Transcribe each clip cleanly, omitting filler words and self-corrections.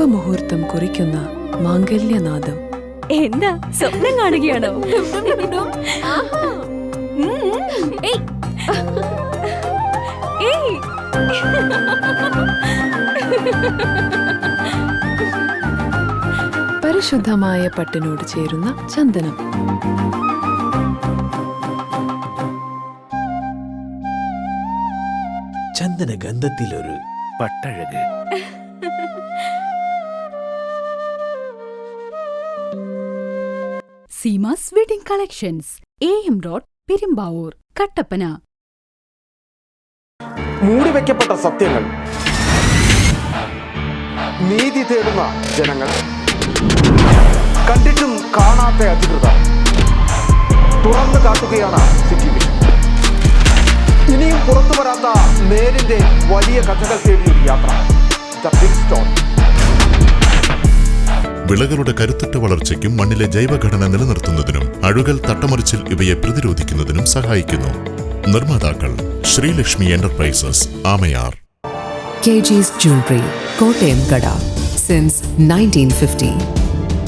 ശുഭമുഹൂർത്തം കുറിക്കുന്ന മാംഗല്യനാദം. എന്താ സ്വപ്നം കാണുകയാണോ? പരിശുദ്ധമായ പട്ടിനോട് ചേരുന്ന ചന്ദനം. ചന്ദന ഗന്ധത്തിലൊരു പട്ടഴക്. Seemas wedding collections, AM road, Perumbavoor, Kattappana. മൂടിവെക്കപ്പെട്ട സത്യങ്ങൾ, നീതി തേടുന്ന ജനങ്ങൾ, കണ്ടിട്ടും കാണാത്ത അധികൃതർ തുറന്നു കാട്ടുകയാണ് സിറ്റി വിഷൻ. ഇനിയും പുറത്തു വരാത്ത നേരിന്റെ വലിയ കഥകൾ തേടിയൊരു യാത്ര. The big stone. വിളകളുടെ കരുത്തുറ്റ വളർച്ചയ്ക്കും മണ്ണിലെ ജൈവഘടന നിലനിർത്തുന്നതിനും അഴുകൽ, തട്ടമറിച്ചിൽ ഇവയെ പ്രതിരോധിക്കുന്നതിനും സഹായിക്കുന്നു. നിർമ്മാതാക്കൾ Sreelakshmi enterprises, Amayar. KG's Jewelry, Kottayam കട, സിൻസ് 1950.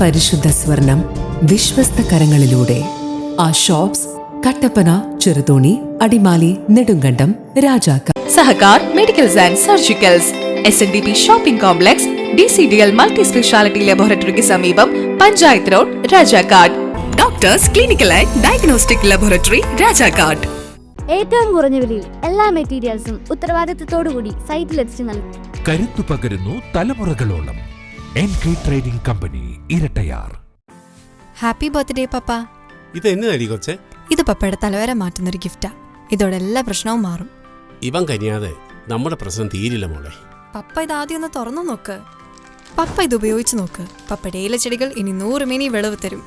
പരിശുദ്ധ സ്വർണം വിശ്വസ്ത കരങ്ങളിലൂടെ. ആ shops Kattappana, Cheruthoni, Adimali, Nedumkandam, Rajakka. Sahakar medicals and surgicals, SNDP shopping complex, DCDL multi speciality ലബോറട്ടറിക്ക് സമീപം, panchayat road, Rajakkad. Doctors clinical and diagnostic laboratory, Rajakkad. ഏറ്റവും കുറഞ്ഞ വിലയിൽ എല്ലാ മെറ്റീരിയൽസും ഉത്തരവാദിത്തത്തോടുകൂടി സൈറ്റിലെത്തിച്ച് നൽകും. കരുത്തു പകരുന്നു തലമുറകളോളം. NK trading company, Erattayar. Happy birthday papa. ഇത് എന്നതായി കൊച്ചെ? ഇത് പപ്പയുടെ തലവര മാറ്റുന്നൊരു ഗിഫ്റ്റാ. ഇതോടെ എല്ലാ പ്രശ്നവും മാറും. ഇവൻ കനിയാതെ നമ്മുടെ പ്രശ്നം തീരില്ല മോളെ. പപ്പ ഇതാദ്യം ഒന്ന് തുറന്നു നോക്ക്. പപ്പ ഇത് ഉപയോഗിച്ച് നോക്ക്. പപ്പയുടെ ഇലച്ചെടികൾ ഇനി 100 മിനി വിളവ് തരും.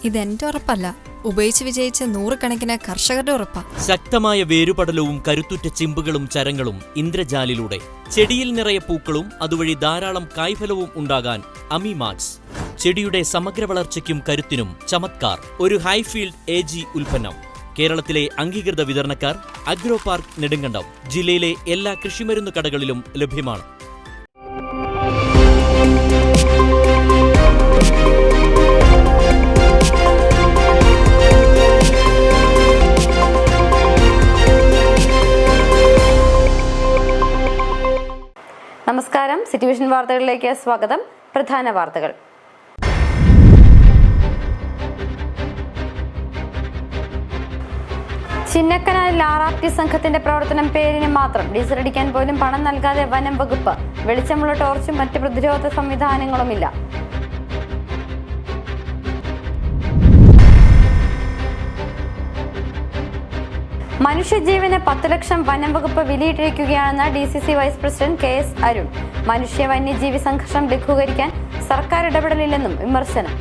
ഇതെന്റെ ഉറപ്പല്ല, ഉപയോഗിച്ച് വിജയിച്ച 100 കണക്കിന് കർഷകരുടെ ഉറപ്പാ. ശക്തമായ വേരുപടലവും കരുത്തുറ്റ ചിമ്പുകളും ചരങ്ങളും ഇന്ദ്രജാലിലൂടെ ചെടിയിൽ നിറയെ പൂക്കളും അതുവഴി ധാരാളം കായ്ഫലവും ഉണ്ടാകാൻ അമിമാക്സ്. ചെടിയുടെ സമഗ്ര വളർച്ചയ്ക്കും കരുത്തിനും ചമത്കാർ. ഒരു ഹൈഫീൽഡ് AG ഉൽപ്പന്നം. കേരളത്തിലെ അംഗീകൃത വിതരണക്കാർ അഗ്രോ പാർക്ക്, നെടുങ്കണ്ടം. ജില്ലയിലെ എല്ലാ കൃഷിമരുന്ന് കടകളിലും ലഭ്യമാണ്. നമസ്കാരം, സിറ്റി വിഷൻ വാർത്തകളിലേക്ക് സ്വാഗതം. പ്രധാന വാർത്തകൾ. ചിന്നക്കനാലിൽ RRT സംഘത്തിന്റെ പ്രവർത്തനം പേരിന് മാത്രം. ഡീസൽ അടിക്കാൻ പോലും പണം നൽകാതെ വനം വകുപ്പ്. വെളിച്ചമുള്ള ടോർച്ചും മറ്റ് പ്രതിരോധ സംവിധാനങ്ങളുമില്ല. മനുഷ്യജീവന് 10 ലക്ഷം വനം വകുപ്പ് വിലയിട്ടിരിക്കുകയാണെന്ന് DCC vice president KS Arun. മനുഷ്യ വന്യജീവി സംഘർഷം ലഘൂകരിക്കാൻ സർക്കാർ ഇടപെടലില്ലെന്നും വിമർശനം.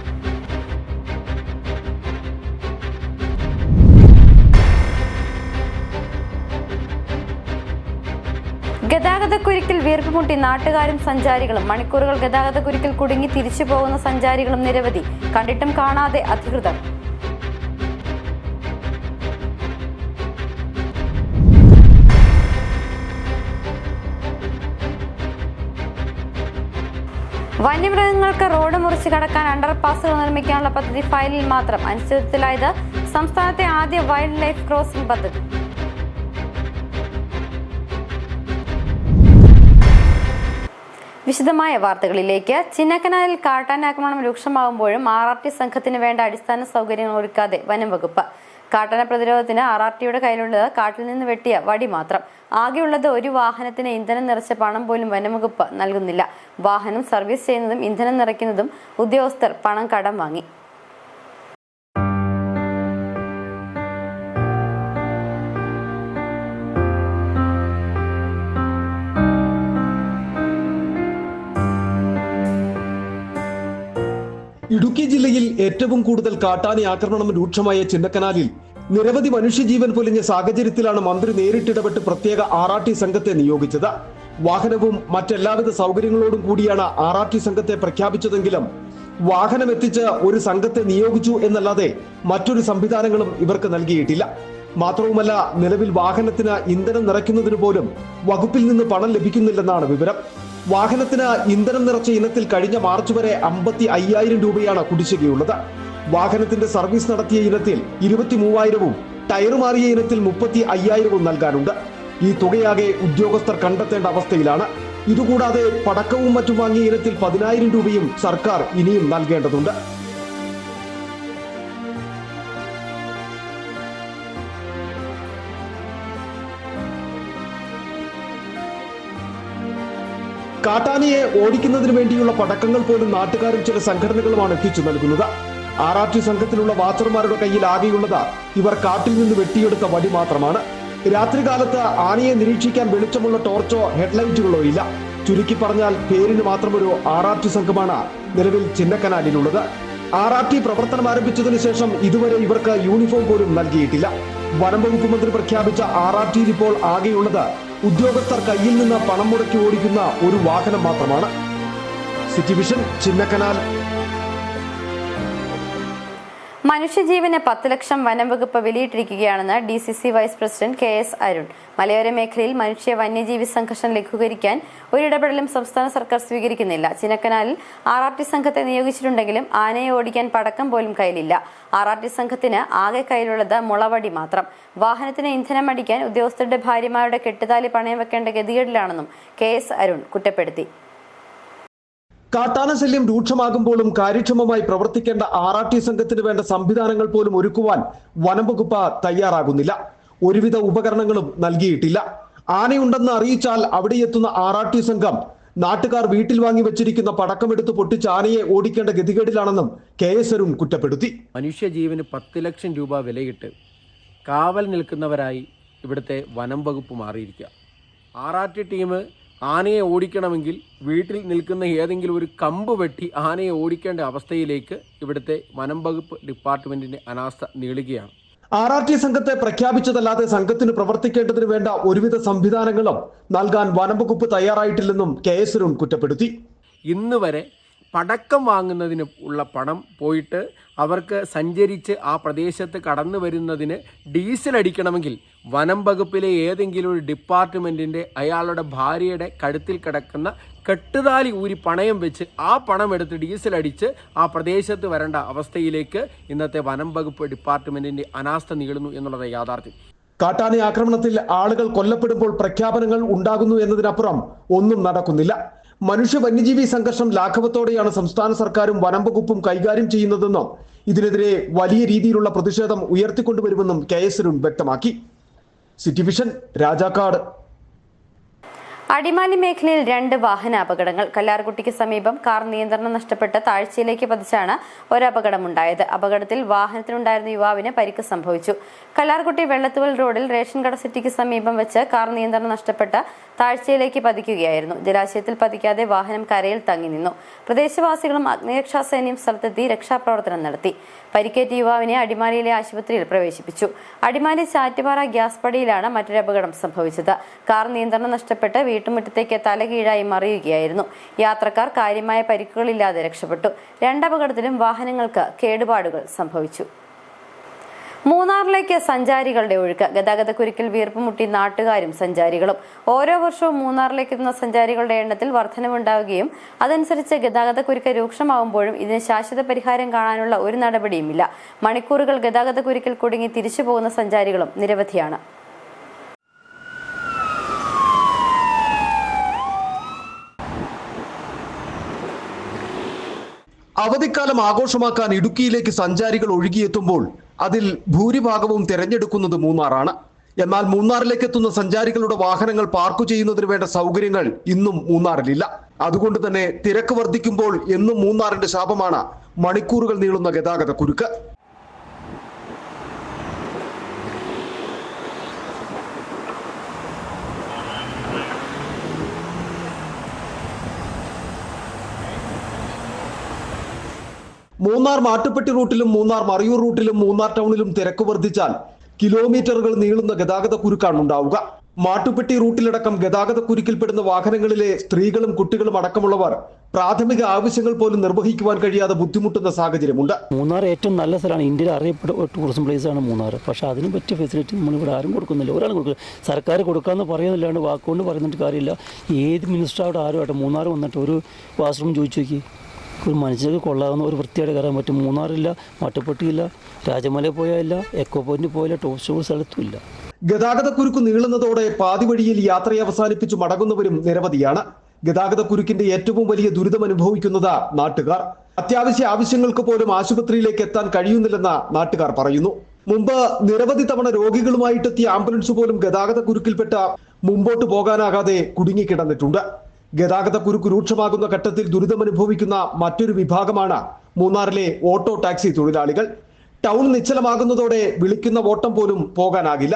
ഗതാഗതക്കുരുക്കിൽ വീർപ്പുമുട്ടി നാട്ടുകാരും സഞ്ചാരികളും. മണിക്കൂറുകൾ ഗതാഗതക്കുരുക്കിൽ കുടുങ്ങി തിരിച്ചു പോകുന്ന സഞ്ചാരികളും നിരവധി. കണ്ടിട്ടും കാണാതെ അധികൃതർ. വന്യമൃഗങ്ങൾക്ക് റോഡ് മുറിച്ച് കടക്കാൻ അണ്ടർപാസുകൾ നിർമ്മിക്കാനുള്ള പദ്ധതി ഫയലിൽ മാത്രം. അനിശ്ചിതത്വത്തിലായത് സംസ്ഥാനത്തെ ആദ്യ വൈൽഡ് ലൈഫ് ക്രോസിംഗ് പദ്ധതി. വിശദമായ വാർത്തകളിലേക്ക്. ചിന്നക്കനാലിൽ കാട്ടാനാക്രമണം രൂക്ഷമാകുമ്പോഴും RRT സംഘത്തിന് വേണ്ട അടിസ്ഥാന സൗകര്യങ്ങൾ ഒരുക്കാതെ വനം വകുപ്പ്. കാട്ടാന പ്രതിരോധത്തിന് RRTയുടെ കയ്യിലുള്ളത് കാട്ടിൽ നിന്ന് വെട്ടിയ വടി മാത്രം. ആകെയുള്ളത് ഒരു വാഹനത്തിന് ഇന്ധനം നിറച്ച പണം പോലും വനംവകുപ്പ് നൽകുന്നില്ല. വാഹനം സർവീസ് ചെയ്യുന്നതും ഇന്ധനം നിറയ്ക്കുന്നതും ഉദ്യോഗസ്ഥർ പണം കടം വാങ്ങി. ഇടുക്കി ജില്ലയിൽ ഏറ്റവും കൂടുതൽ കാട്ടാന ആക്രമണം രൂക്ഷമായ ചിന്നക്കനാലിൽ നിരവധി മനുഷ്യജീവൻ പൊലിഞ്ഞ സാഹചര്യത്തിലാണ് മന്ത്രി നേരിട്ടിടപെട്ട് പ്രത്യേക RRT സംഘത്തെ നിയോഗിച്ചത്. വാഹനവും മറ്റെല്ലാവിധ സൗകര്യങ്ങളോടും കൂടിയാണ് RRT സംഘത്തെ പ്രഖ്യാപിച്ചതെങ്കിലും വാഹനം എത്തിച്ച് ഒരു സംഘത്തെ നിയോഗിച്ചു എന്നല്ലാതെ മറ്റൊരു സംവിധാനങ്ങളും ഇവർക്ക് നൽകിയിട്ടില്ല. മാത്രവുമല്ല, നിലവിൽ വാഹനത്തിന് ഇന്ധനം നിറയ്ക്കുന്നതിന് പോലും വകുപ്പിൽ നിന്ന് പണം ലഭിക്കുന്നില്ലെന്നാണ് വിവരം. വാഹനത്തിന് ഇന്ധനം നിറച്ച ഇനത്തിൽ കഴിഞ്ഞ മാർച്ച് വരെ 55,000 രൂപയാണ് കുടിശ്ശികയുള്ളത്. വാഹനത്തിന്റെ സർവീസ് നടത്തിയ ഇനത്തിൽ 23,000-ഉം ടയർ മാറിയ ഇനത്തിൽ 35,000-ഉം നൽകാനുണ്ട്. ഈ തുകയാകെ ഉദ്യോഗസ്ഥർ കണ്ടെത്തേണ്ട അവസ്ഥയിലാണ്. ഇതുകൂടാതെ പടക്കവും മറ്റും വാങ്ങിയ ഇനത്തിൽ 10,000 രൂപയും സർക്കാർ ഇനിയും നൽകേണ്ടതുണ്ട്. കാട്ടാനയെ ഓടിക്കുന്നതിന് വേണ്ടിയുള്ള പടക്കങ്ങൾ പോലും നാട്ടുകാരും ചില സംഘടനകളുമാണ് എത്തിച്ചു നൽകുന്നത്. RRT സംഘത്തിലുള്ള വാച്ചർമാരുടെ കയ്യിൽ ആകെയുള്ളത് ഇവർ കാട്ടിൽ നിന്ന് വെട്ടിയെടുത്ത വടി മാത്രമാണ്. രാത്രികാലത്ത് ആനയെ നിരീക്ഷിക്കാൻ വെളിച്ചമുള്ള ടോർച്ചോ ഹെഡ്ലൈറ്റുകളോ ഇല്ല. ചുരുക്കി പറഞ്ഞാൽ പേരിന് മാത്രമൊരു RRT സംഘമാണ് നിലവിൽ ചിന്നക്കനാലിലുള്ളത്. RRT പ്രവർത്തനം ആരംഭിച്ചതിനു ശേഷം ഇതുവരെ ഇവർക്ക് യൂണിഫോം പോലും നൽകിയിട്ടില്ല. വനം വകുപ്പ് മന്ത്രി പ്രഖ്യാപിച്ച RRTയിൽ ഇപ്പോൾ ആകെയുള്ളത് ഉദ്യോഗസ്ഥർ കയ്യിൽ നിന്ന് പണം മുടക്കി ഓടിക്കുന്ന ഒരു വാഹനം മാത്രമാണ്. City vision, Chinnakanal. മനുഷ്യജീവന് 10 ലക്ഷം വനം വകുപ്പ് വിലയിട്ടിരിക്കുകയാണെന്ന് DCC vice president KS Arun. മലയോര മേഖലയിൽ മനുഷ്യ വന്യജീവി സംഘർഷം ലഘൂകരിക്കാൻ ഒരിടപെടലും സംസ്ഥാന സർക്കാർ സ്വീകരിക്കുന്നില്ല. ചിന്നക്കനാലിൽ RRT സംഘത്തെ നിയോഗിച്ചിട്ടുണ്ടെങ്കിലും ആനയെ ഓടിക്കാൻ പടക്കം പോലും കയ്യിലില്ല. RRT സംഘത്തിന് ആകെ കയ്യിലുള്ളത് മുളവടി മാത്രം. വാഹനത്തിന് ഇന്ധനം അടിക്കാൻ ഉദ്യോഗസ്ഥരുടെ ഭാര്യമാരുടെ കെട്ടുതാലി പണയം വെക്കേണ്ട ഗതികേടിലാണെന്നും KS അരുൺ കുറ്റപ്പെടുത്തി. കാട്ടാന ശല്യം രൂക്ഷമാകുമ്പോഴും കാര്യക്ഷമമായി പ്രവർത്തിക്കേണ്ട RRT സംഘത്തിന് വേണ്ട സംവിധാനങ്ങൾ പോലും ഒരുക്കുവാൻ വനം വകുപ്പ് തയ്യാറാകുന്നില്ല. ഒരുവിധ ഉപകരണങ്ങളും നൽകിയിട്ടില്ല. ആനയുണ്ടെന്ന് അറിയിച്ചാൽ അവിടെ എത്തുന്ന RRT സംഘം നാട്ടുകാർ വീട്ടിൽ വാങ്ങി വെച്ചിരിക്കുന്ന പടക്കമെടുത്ത് പൊട്ടിച്ച് ആനയെ ഓടിക്കേണ്ട ഗതികേടിലാണെന്നും KS അരുൺ കുറ്റപ്പെടുത്തി. മനുഷ്യജീവന് 10 ലക്ഷം രൂപ വിലയിട്ട് കാവൽ നിൽക്കുന്നവരായി ഇവിടുത്തെ വനം വകുപ്പ് മാറിയിരിക്കുക. RRT ടീം ആനയെ ഓടിക്കണമെങ്കിൽ വീട്ടിൽ നിൽക്കുന്ന ഏതെങ്കിലും ഒരു കമ്പ് വെട്ടി ആനയെ ഓടിക്കേണ്ട അവസ്ഥയിലേക്ക് ഇവിടുത്തെ വനം വകുപ്പ് ഡിപ്പാർട്ട്മെന്റിന്റെ അനാസ്ഥ നീളുകയാണ്. RRT സംഘത്തെ പ്രഖ്യാപിച്ചതല്ലാതെ സംഘത്തിന് പ്രവർത്തിക്കേണ്ടതിന് വേണ്ട ഒരുവിധ സംവിധാനങ്ങളും നൽകാൻ വനം വകുപ്പ് തയ്യാറായിട്ടില്ലെന്നും KS അരുൺ കുറ്റപ്പെടുത്തി. ഇന്ന് വരെ പടക്കം വാങ്ങുന്നതിന് ഉള്ള പണം പോയിട്ട് അവർക്ക് സഞ്ചരിച്ച് ആ പ്രദേശത്ത് കടന്നു വരുന്നതിന് ഡീസൽ അടിക്കണമെങ്കിൽ വനം വകുപ്പിലെ ഏതെങ്കിലും ഒരു ഡിപ്പാർട്ട്മെൻറ്റിൻ്റെ അയാളുടെ ഭാര്യയുടെ കഴുത്തിൽ കിടക്കുന്ന കെട്ടുതാലി ഊരി പണയം വെച്ച് ആ പണം എടുത്ത് ഡീസൽ അടിച്ച് ആ പ്രദേശത്ത് വരേണ്ട അവസ്ഥയിലേക്ക് ഇന്നത്തെ വനം വകുപ്പ് ഡിപ്പാർട്ട്മെൻറ്റിൻ്റെ അനാസ്ഥ നീളുന്നു എന്നുള്ളത് യാഥാർത്ഥ്യം. കാട്ടാന ആക്രമണത്തിൽ ആളുകൾ കൊല്ലപ്പെടുമ്പോൾ പ്രഖ്യാപനങ്ങൾ ഉണ്ടാകുന്നു എന്നതിനപ്പുറം ഒന്നും നടക്കുന്നില്ല. മനുഷ്യ വന്യജീവി സംഘർഷം ലാഘവത്തോടെയാണ് സംസ്ഥാന സർക്കാരും വനം വകുപ്പും കൈകാര്യം ചെയ്യുന്നതെന്നും ഇതിനെതിരെ വലിയ രീതിയിലുള്ള പ്രതിഷേധം ഉയർത്തിക്കൊണ്ടുവരുമെന്നും KS അരുൺ വ്യക്തമാക്കി. City vision, Rajakkad. അടിമാലി മേഖലയിൽ 2 വാഹന അപകടങ്ങൾ. കല്ലാർകുട്ടിക്ക് സമീപം കാർ നിയന്ത്രണം നഷ്ടപ്പെട്ട് താഴ്ചയിലേക്ക് പതിച്ചാണ് ഒരു അപകടമുണ്ടായത്. അപകടത്തിൽ വാഹനത്തിലുണ്ടായിരുന്ന യുവാവിന് പരിക്ക് സംഭവിച്ചു. കല്ലാർകുട്ടി വെള്ളത്തുവൽ റോഡിൽ റേഷൻ കട സിറ്റിക്ക് സമീപം വെച്ച് കാർ നിയന്ത്രണം നഷ്ടപ്പെട്ട് താഴ്ചയിലേക്ക് പതിക്കുകയായിരുന്നു. ജലാശയത്തിൽ പതിക്കാതെ വാഹനം കരയിൽ തങ്ങി നിന്നു. പ്രദേശവാസികളും അഗ്നിരക്ഷാസേനയും സ്ഥലത്തെത്തി രക്ഷാപ്രവർത്തനം നടത്തി. പരിക്കേറ്റ യുവാവിനെ അടിമാലിയിലെ ആശുപത്രിയിൽ പ്രവേശിപ്പിച്ചു. അടിമാലി ചാറ്റുപാറ ഗ്യാസ് പടിയിലാണ് മറ്റൊരു അപകടം സംഭവിച്ചത്. കാർ നിയന്ത്രണം നഷ്ടപ്പെട്ട് വീട്ടുമുറ്റത്തേക്ക് തലകീഴായി മറിയുകയായിരുന്നു. യാത്രക്കാർ കാര്യമായ പരിക്കുകളില്ലാതെ രക്ഷപ്പെട്ടു. 2 അപകടത്തിലും വാഹനങ്ങൾക്ക് കേടുപാടുകൾ സംഭവിച്ചു. മൂന്നാറിലേക്ക് സഞ്ചാരികളുടെ ഒഴുക്ക്. ഗതാഗതക്കുരുക്കിൽ വീർപ്പുമുട്ടി നാട്ടുകാരും സഞ്ചാരികളും. ഓരോ വർഷവും മൂന്നാറിലേക്ക് എത്തുന്ന സഞ്ചാരികളുടെ എണ്ണത്തിൽ വർധനവുണ്ടാവുകയും അതനുസരിച്ച് ഗതാഗതക്കുരുക്ക് രൂക്ഷമാവുമ്പോഴും ഇതിന് ശാശ്വത പരിഹാരം കാണാനുള്ള ഒരു നടപടിയുമില്ല. മണിക്കൂറുകൾ ഗതാഗതക്കുരുക്കിൽ കുടുങ്ങി തിരിച്ചു പോകുന്ന സഞ്ചാരികളും നിരവധിയാണ്. അവധിക്കാലം ആഘോഷമാക്കാൻ ഇടുക്കിയിലേക്ക് സഞ്ചാരികൾ ഒഴുകിയെത്തുമ്പോൾ അതിൽ ഭൂരിഭാഗവും തിരഞ്ഞെടുക്കുന്നത് മൂന്നാറാണ്. എന്നാൽ മൂന്നാറിലേക്ക് എത്തുന്ന സഞ്ചാരികളുടെ വാഹനങ്ങൾ പാർക്ക് ചെയ്യുന്നതിന് വേണ്ട സൗകര്യങ്ങൾ ഇന്നും മൂന്നാറിലില്ല. അതുകൊണ്ട് തന്നെ തിരക്ക് വർദ്ധിക്കുമ്പോൾ എന്നും മൂന്നാറിന്റെ ശാപമാണ് മണിക്കൂറുകൾ നീളുന്ന ഗതാഗത കുരുക്ക്. മൂന്നാർ മാട്ടുപ്പെട്ടി റൂട്ടിലും മൂന്നാർ മറയൂർ റൂട്ടിലും മൂന്നാർ ടൗണിലും തിരക്ക് വർദ്ധിച്ചാൽ കിലോമീറ്ററുകൾ നീളുന്ന ഗതാഗത കുരുക്കാണ് ഉണ്ടാവുക. മാട്ടുപ്പെട്ടി റൂട്ടിലടക്കം ഗതാഗതക്കുരുക്കിൽപ്പെടുന്ന വാഹനങ്ങളിലെ സ്ത്രീകളും കുട്ടികളും അടക്കമുള്ളവർ പ്രാഥമിക ആവശ്യങ്ങൾ പോലും നിർവഹിക്കുവാൻ കഴിയാതെ ബുദ്ധിമുട്ടുന്ന സാഹചര്യമുണ്ട്. മൂന്നാർ ഏറ്റവും നല്ല സ്ഥലമാണ്, ഇന്ത്യയിൽ അറിയപ്പെട്ട ടൂറിസം പ്ലേസാണ് മൂന്നാർ. പക്ഷേ അതിന് പറ്റിയ ഫെസിലിറ്റി നമ്മളിവിടെ ആരും കൊടുക്കുന്നില്ല, ഒരാളും കൊടുക്കില്ല. സർക്കാർ കൊടുക്കാമെന്ന് പറയുന്നില്ലാണ്ട് വാക്കുകൊണ്ട് പറയുന്നിട്ട് കാര്യമില്ല. ഏത് മിനിസ്റ്റർ അവിടെ ആരും ആട്ടെ മൂന്നാർ വന്നിട്ട് ഒരു വാഷ്റൂം ചോദിച്ചു നോക്കി, ഒരു മനുഷ്യർക്ക് കൊള്ളാവുന്ന ഒരു വൃത്തിയായിട്ട് കയറാൻ പറ്റും. മൂന്നാറില്ല, മാട്ടുപ്പെട്ടിയില്ല, രാജമല പോയാലില്ല, എക്കോ പോയിന്റ് പോയില്ല, ടോപ്പ് സ്റ്റോർ സ്ഥലത്തും ഇല്ല. ഗതാഗതക്കുരുക്ക് നീളുന്നതോടെ പാതി വഴിയിൽ യാത്ര അവസാനിപ്പിച്ചു മടങ്ങുന്നവരും നിരവധിയാണ്. ഗതാഗതക്കുരുക്കിന്റെ ഏറ്റവും വലിയ ദുരിതം അനുഭവിക്കുന്നത് നാട്ടുകാർ. അത്യാവശ്യ ആവശ്യങ്ങൾക്ക് പോലും ആശുപത്രിയിലേക്ക് എത്താൻ കഴിയുന്നില്ലെന്ന് നാട്ടുകാർ പറയുന്നു. മുമ്പ് നിരവധി തവണ രോഗികളുമായിട്ടെത്തിയ ആംബുലൻസ് പോലും ഗതാഗതക്കുരുക്കിൽപ്പെട്ട മുമ്പോട്ട് പോകാനാകാതെ കുടുങ്ങിക്കിടന്നിട്ടുണ്ട്. ഗതാഗതക്കുരുക്ക് രൂക്ഷമാകുന്ന ഘട്ടത്തിൽ ദുരിതമനുഭവിക്കുന്ന മറ്റൊരു വിഭാഗമാണ് മൂന്നാറിലെ ഓട്ടോ ടാക്സി തൊഴിലാളികൾ. ടൗൺ നിശ്ചലമാകുന്നതോടെ വിളിക്കുന്ന ഓട്ടം പോലും പോകാനാകില്ല.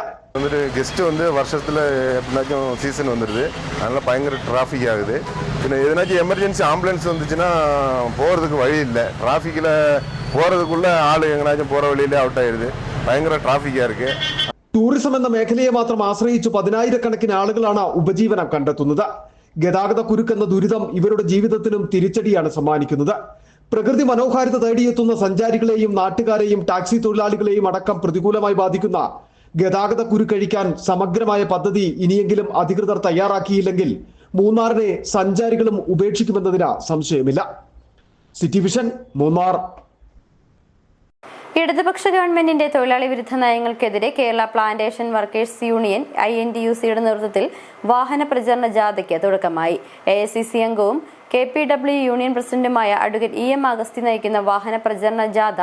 கெஸ்ட் வருஷத்தில் எப்படினாச்சும் சீசன் வந்துடுது, அதனால பயங்கர டிராஃபிக் ஆகுது. பின்ன எதனாச்சும் எமர்ஜென்சி ஆம்புலன்ஸ் வந்துச்சுன்னா போகிறதுக்கு வழி இல்லை. டிராஃபிக்கில் போகிறதுக்குள்ள ஆள் எங்கனாச்சும் போகிற வழியிலே அவுட் ஆயிடுது. பயங்கர டிராஃபிக்காக இருக்குது. ടൂറിസം എന്ന മേഖലയെ മാത്രം ആശ്രയിച്ച് പതിനായിരക്കണക്കിന് ആളുകളാണ് ഉപജീവനം കണ്ടെത്തുന്നത്. ഗതാഗതക്കുരുക്കെന്ന ദുരിതം ഇവരുടെ ജീവിതത്തിനും തിരിച്ചടിയാണ് സമ്മാനിക്കുന്നത്. പ്രകൃതി മനോഹാരിത തേടിയെത്തുന്ന സഞ്ചാരികളെയും നാട്ടുകാരെയും ടാക്സി തൊഴിലാളികളെയും അടക്കം പ്രതികൂലമായി ബാധിക്കുന്ന ഗതാഗതക്കുരുക്കഴിക്കാൻ സമഗ്രമായ പദ്ധതി ഇനിയെങ്കിലും അധികൃതർ തയ്യാറാക്കിയില്ലെങ്കിൽ മൂന്നാറിനെ സഞ്ചാരികളും ഉപേക്ഷിക്കുമെന്നതിന് സംശയമില്ല. City vision, Munnar. ഇടതുപക്ഷ ഗവൺമെന്റിന്റെ തൊഴിലാളി വിരുദ്ധ നയങ്ങൾക്കെതിരെ കേരള പ്ലാന്റേഷൻ വർക്കേഴ്സ് യൂണിയൻ INTUCയുടെ നേതൃത്വത്തിൽ വാഹന പ്രചരണ ജാഥയ്ക്ക് തുടക്കമായി. AICC അംഗവും KPW യൂണിയൻ പ്രസിഡന്റുമായ അഡ്വക്കേറ്റ് EM അഗസ്തി നയിക്കുന്ന വാഹന പ്രചരണ ജാഥ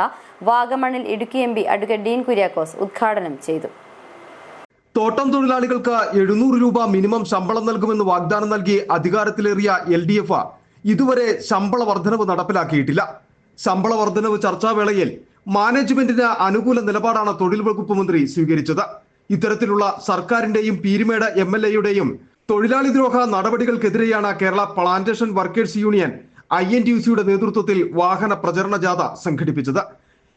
വാഗമണിൽ Idukki MP advocate Dean Kuriakose ഉദ്ഘാടനം ചെയ്തു. തോട്ടം തൊഴിലാളികൾക്ക് 700 രൂപ മിനിമം ശമ്പളം നൽകുമെന്ന് വാഗ്ദാനം നൽകി അധികാരത്തിലേറിയ LDF ഇതുവരെ ശമ്പള വർധനവ് നടപ്പിലാക്കിയിട്ടില്ല. ശമ്പള വർധനവ് ചർച്ചാവേളയിൽ മാനേജ്മെന്റിന് അനുകൂല നിലപാടാണ് തൊഴിൽ വകുപ്പ് മന്ത്രി സ്വീകരിച്ചത്. ഇത്തരത്തിലുള്ള സർക്കാരിന്റെയും പീരുമേട് MLAയുടെയും തൊഴിലാളി ദ്രോഹ നടപടികൾക്കെതിരെയാണ് കേരള പ്ലാന്റേഷൻ വർക്കേഴ്സ് യൂണിയൻ INTUCയുടെ നേതൃത്വത്തിൽ വാഹന പ്രചരണ ജാഥ സംഘടിപ്പിച്ചത്.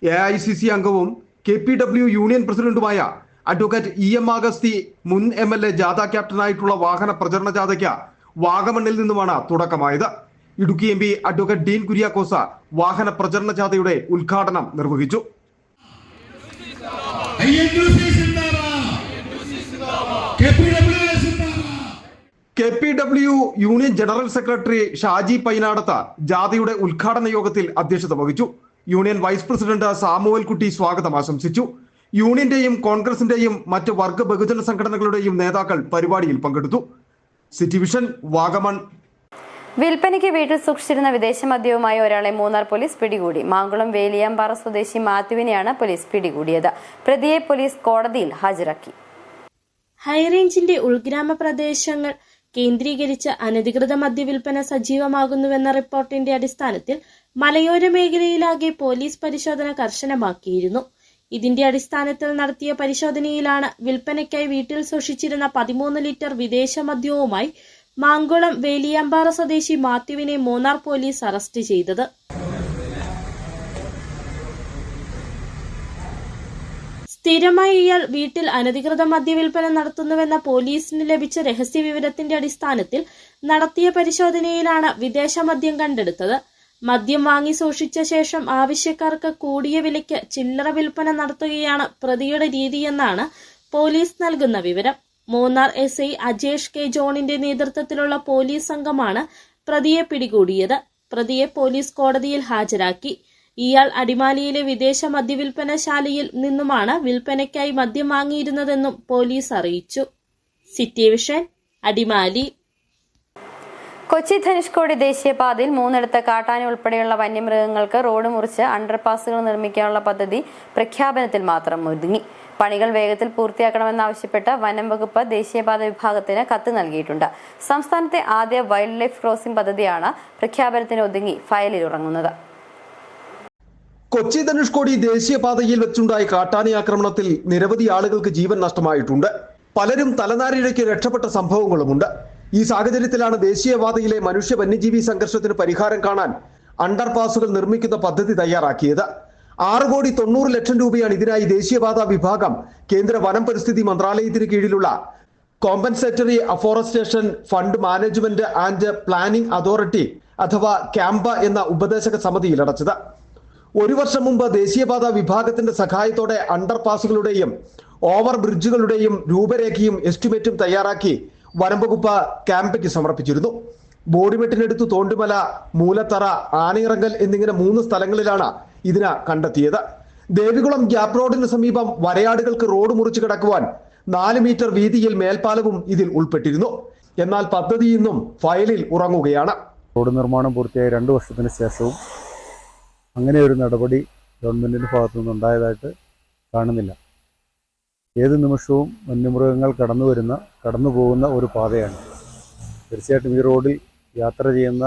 AICC അംഗവും KPW യൂണിയൻ പ്രസിഡന്റുമായ അഡ്വക്കേറ്റ് EM അഗസ്തി മുൻ MLA ജാഥ ക്യാപ്റ്റനായിട്ടുള്ള വാഹന പ്രചരണ ജാഥയ്ക്ക് വാഗമണ്ണിൽ നിന്നുമാണ് തുടക്കമായത്. Idukki MP advocate Dean Kuriakose വാഹന പ്രചരണ ജാഥയുടെ ഉദ്ഘാടനം നിർവഹിച്ചു. KPW union general secretary Shaji Painadath ജാഥയുടെ ഉദ്ഘാടന യോഗത്തിൽ അധ്യക്ഷത വഹിച്ചു. യൂണിയൻ വൈസ് പ്രസിഡന്റ് സാമുവൽ കുട്ടി സ്വാഗതം ആശംസിച്ചു. യൂണിയന്റെയും കോൺഗ്രസിന്റെയും മറ്റ് വർഗ ബഹുജന സംഘടനകളുടെയും നേതാക്കൾ പരിപാടിയിൽ പങ്കെടുത്തു. City vision, Vagamon. വിൽപ്പനയ്ക്ക് വീട്ടിൽ സൂക്ഷിച്ചിരുന്ന വിദേശ മദ്യവുമായി ഒരാളെ മൂന്നാർ പോലീസ് പിടികൂടി. മാങ്കുളം വേലിയാമ്പാറ സ്വദേശി മാത്യുവിനെയാണ് പോലീസ് പിടികൂടിയത്. പ്രതിയെ പോലീസ് കോടതിയിൽ ഹാജരാക്കി. ഹൈറേഞ്ചിന്റെ ഉൾഗ്രാമ പ്രദേശങ്ങൾ കേന്ദ്രീകരിച്ച് അനധികൃത മദ്യവിൽപ്പന സജീവമാകുന്നുവെന്ന റിപ്പോർട്ടിന്റെ അടിസ്ഥാനത്തിൽ മലയോര മേഖലയിലാകെ പോലീസ് പരിശോധന കർശനമാക്കിയിരുന്നു. ഇതിന്റെ അടിസ്ഥാനത്തിൽ നടത്തിയ പരിശോധനയിലാണ് വിൽപ്പനയ്ക്കായി വീട്ടിൽ സൂക്ഷിച്ചിരുന്ന 13 ലിറ്റർ വിദേശ മദ്യവുമായി മാങ്കുളം വേലിയാമ്പാറ സ്വദേശി മാത്യുവിനെ മൂന്നാർ പോലീസ് അറസ്റ്റ് ചെയ്തത്. സ്ഥിരമായി ഇയാൾ വീട്ടിൽ അനധികൃത മദ്യവിൽപ്പന നടത്തുന്നുവെന്ന പോലീസിന് ലഭിച്ച രഹസ്യ വിവരത്തിന്റെ അടിസ്ഥാനത്തിൽ നടത്തിയ പരിശോധനയിലാണ് വിദേശ മദ്യം കണ്ടെടുത്തത്. മദ്യം വാങ്ങി സൂക്ഷിച്ച ശേഷം ആവശ്യക്കാർക്ക് കൂടിയ വിലയ്ക്ക് ചില്ലറ വിൽപ്പന നടത്തുകയാണ് പ്രതിയുടെ രീതിയെന്നാണ് പോലീസ് നൽകുന്ന വിവരം. മൂന്നാർ SI അജേഷ് K ജോണിന്റെ നേതൃത്വത്തിലുള്ള പോലീസ് സംഘമാണ് പ്രതിയെ പിടികൂടിയത്. പ്രതിയെ പോലീസ് കോടതിയിൽ ഹാജരാക്കി. ഇയാൾ അടിമാലിയിലെ വിദേശ മദ്യവിൽപ്പനശാലയിൽ നിന്നുമാണ് വിൽപ്പനയ്ക്കായി മദ്യം വാങ്ങിയിരുന്നതെന്നും പോലീസ് അറിയിച്ചു. City vision, Adimali. കൊച്ചി ധനുഷ്കോടി ദേശീയപാതയിൽ 3 കാട്ടാന ഉൾപ്പെടെയുള്ള വന്യമൃഗങ്ങൾക്ക് റോഡ് മുറിച്ച് അണ്ടർപാസുകൾ നിർമ്മിക്കാനുള്ള പദ്ധതി പ്രഖ്യാപനത്തിൽ മാത്രം ഒതുങ്ങി. പണികൾ വേഗത്തിൽ പൂർത്തിയാക്കണമെന്നാവശ്യപ്പെട്ട് വനം വകുപ്പ് ദേശീയപാത വിഭാഗത്തിന് കത്ത് നൽകിയിട്ടുണ്ട്. സംസ്ഥാനത്തെ ആദ്യ വൈൽഡ് ലൈഫ് ക്രോസിംഗ് പദ്ധതിയാണ് പ്രഖ്യാപനത്തിന് ഒതുങ്ങി ഫയലിൽ ഉറങ്ങുന്നത്. കൊച്ചി ധനുഷ്കോടി ദേശീയപാതയിൽ വെച്ചുണ്ടായ കാട്ടാന ആക്രമണത്തിൽ നിരവധി ആളുകൾക്ക് ജീവൻ നഷ്ടമായിട്ടുണ്ട്. പലരും തലനാരിഴയ്ക്ക് രക്ഷപ്പെട്ട സംഭവങ്ങളുമുണ്ട്. ഈ സാഹചര്യത്തിലാണ് ദേശീയപാതയിലെ മനുഷ്യ വന്യജീവി സംഘർഷത്തിന് പരിഹാരം കാണാൻ അണ്ടർപാസുകൾ നിർമ്മിക്കുന്ന പദ്ധതി തയ്യാറാക്കിയത്. 6,90,00,000 രൂപയാണ് ഇതിനായി ദേശീയപാത വിഭാഗം കേന്ദ്ര വനം പരിസ്ഥിതി മന്ത്രാലയത്തിന് കീഴിലുള്ള compensatory afforestation fund management and planning authority അഥവാ ക്യാമ്പ എന്ന ഉപദേശക സമിതിയിൽ അടച്ചത്. 1 വർഷം മുമ്പ് ദേശീയപാത വിഭാഗത്തിന്റെ സഹായത്തോടെ അണ്ടർപാസുകളുടെയും ഓവർ ബ്രിഡ്ജുകളുടെയും രൂപരേഖയും എസ്റ്റിമേറ്റും തയ്യാറാക്കി വനംവകുപ്പ് ക്യാമ്പയ്ക്ക് സമർപ്പിച്ചിരുന്നു. ബോഡിമെട്ടിനടുത്ത് തോണ്ടുമല, മൂലത്തറ, ആനയിറങ്കൽ എന്നിങ്ങനെ 3 സ്ഥലങ്ങളിലാണ് ഇതിന് കണ്ടെത്തിയത്. ദേവികുളം ഗ്യാപ് റോഡിന് സമീപം വരയാടുകൾക്ക് റോഡ് മുറിച്ചു കടക്കുവാൻ 4 മീറ്റർ വീതിയിൽ മേൽപ്പാലവും ഇതിൽ ഉൾപ്പെട്ടിരുന്നു. എന്നാൽ പദ്ധതി ഇന്നും ഫയലിൽ ഉറങ്ങുകയാണ്. റോഡ് നിർമ്മാണം പൂർത്തിയായ 2 വർഷത്തിന് ശേഷവും അങ്ങനെ ഒരു നടപടി ഗവൺമെൻറ്റിൻ്റെ ഭാഗത്തു നിന്നുണ്ടായതായിട്ട് കാണുന്നില്ല. ഏത് നിമിഷവും വന്യമൃഗങ്ങൾ കടന്നു പോകുന്ന ഒരു പാതയാണ്. തീർച്ചയായിട്ടും ഈ റോഡിൽ യാത്ര ചെയ്യുന്ന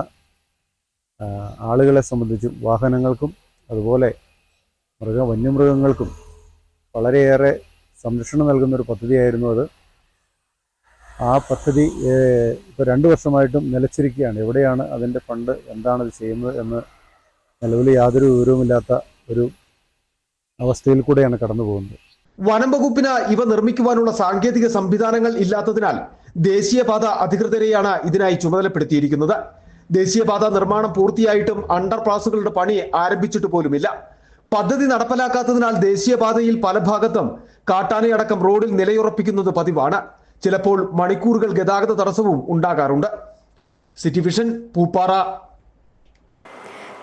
ആളുകളെ സംബന്ധിച്ചും വാഹനങ്ങൾക്കും അതുപോലെ വന്യമൃഗങ്ങൾക്കും വളരെയേറെ സംരക്ഷണം നൽകുന്നൊരു പദ്ധതിയായിരുന്നു അത്. ആ പദ്ധതി ഇപ്പോൾ 2 വർഷമായിട്ടും നിലച്ചിരിക്കുകയാണ്. എവിടെയാണ് അതിൻ്റെ ഫണ്ട്, എന്താണ് ഇത് ചെയ്യുന്നത് എന്ന് നിലവിൽ യാതൊരു വിവരവുമില്ലാത്ത ഒരു അവസ്ഥയിൽ കൂടെയാണ് കടന്നു പോകുന്നത്. വനം വകുപ്പിന് ഇവ നിർമ്മിക്കുവാനുള്ള സാങ്കേതിക സംവിധാനങ്ങൾ ഇല്ലാത്തതിനാൽ ദേശീയപാത അധികൃതരെയാണ് ഇതിനായി ചുമതലപ്പെടുത്തിയിരിക്കുന്നത്. ദേശീയപാത നിർമ്മാണം പൂർത്തിയായിട്ടും അണ്ടർപാസുകളുടെ പണി ആരംഭിച്ചിട്ട് പോലുമില്ല. പദ്ധതി നടപ്പിലാക്കാത്തതിനാൽ ദേശീയപാതയിൽ പല ഭാഗത്തും കാട്ടാനയടക്കം റോഡിൽ നിലയുറപ്പിക്കുന്നത് പതിവാണ്. ചിലപ്പോൾ മണിക്കൂറുകൾ ഗതാഗത തടസ്സവും ഉണ്ടാകാറുണ്ട്. City vision, Pooppara.